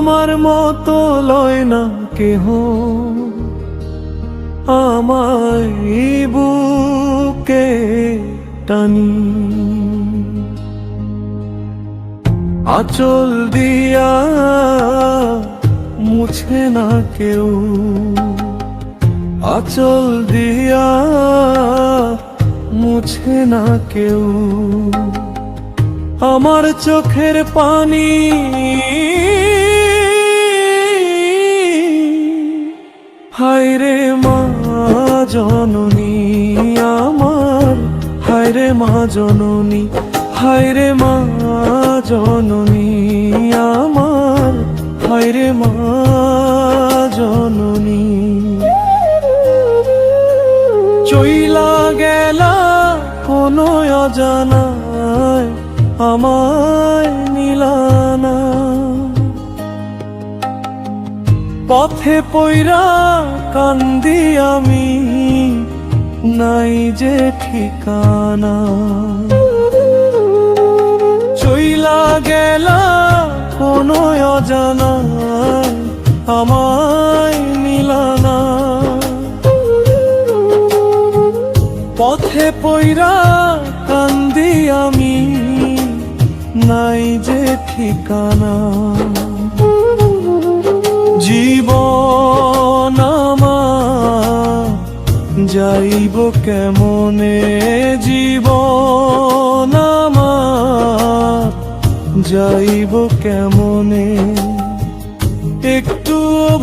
তোমার মতো লয় না কেহ আমায় বুকে টানি। আঁচল দিয়া মুছে না কেউ, আঁচল দিয়া মুছে না কেউ আমার চোখের পানি। হায়রে মা জননী আমার, হায়রে মা জননী, হায়রে মা জননী আমার, হায়রে মা জননী। চইলা গেলা কোনো অজানায় আমায় নিলানা, পথে পইরা কান্দি আমি নাই যে ঠিকানা। চইলা গেলা কোনো অজানায় আমায় নিলানা, পথে পইরা কান্দি আমি নাই যে ঠিকানা। জীবন আমার যাইব কেমনে, জীবন আমার যাইব কেমনে, একটু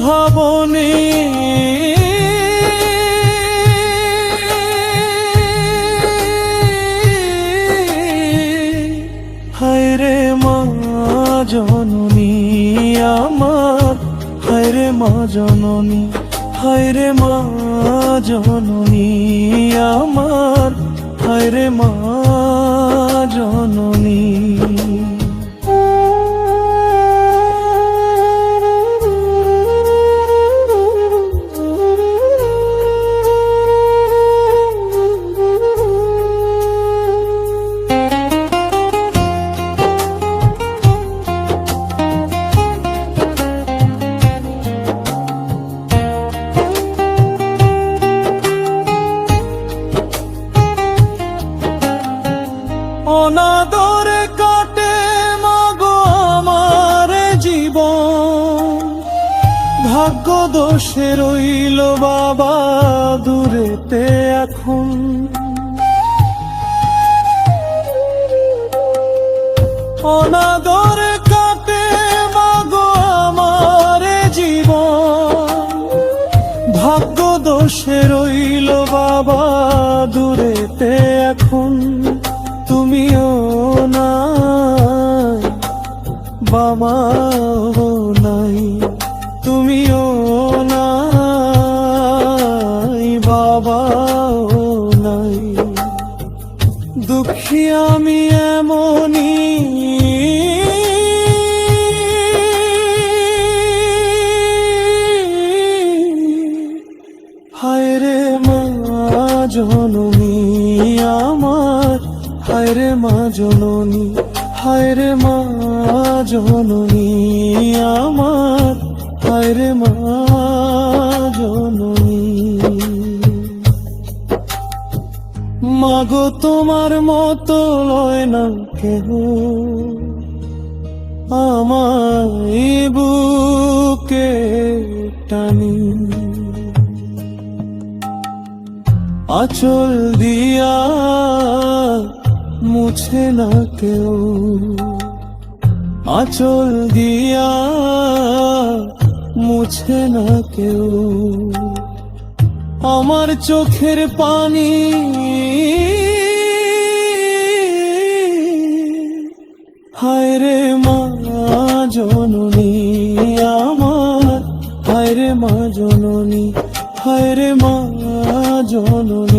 ভাবনে। হায়রে মা জননী আমার, হায়রে মা জননী, হায়রে মা জননী আমার, হায়রে মা জননী। অনাদরে কাটে মাগো আমার জীবন, ভাগ্য দোষে রইল বাবা দূরেতে এখন। অনাদরে কাটে মাগো আমার জীবন, ভাগ্য দোষে রইল বাবা দূরেতে এখন। তুমিও নাই বাবাও নাই, তুমিও নাই বাবাও নাই, দুঃখী আমি এমনি। হায়রে মা জননী আমার, হায়রে মা জননী, হায়রে মা জননী আমার, হায়রে মা জননী। মাগো তোমার মতো লয় না কেহ আমায় বুকে টানি। আঁচল দিয়া মুছে না কেউ, আঁচল দিয়া মুছে না কেউ আমার চোখের পানি। হায়রে মা জননী আমার, হায়রে মা জননী, হায়রে মা জননী।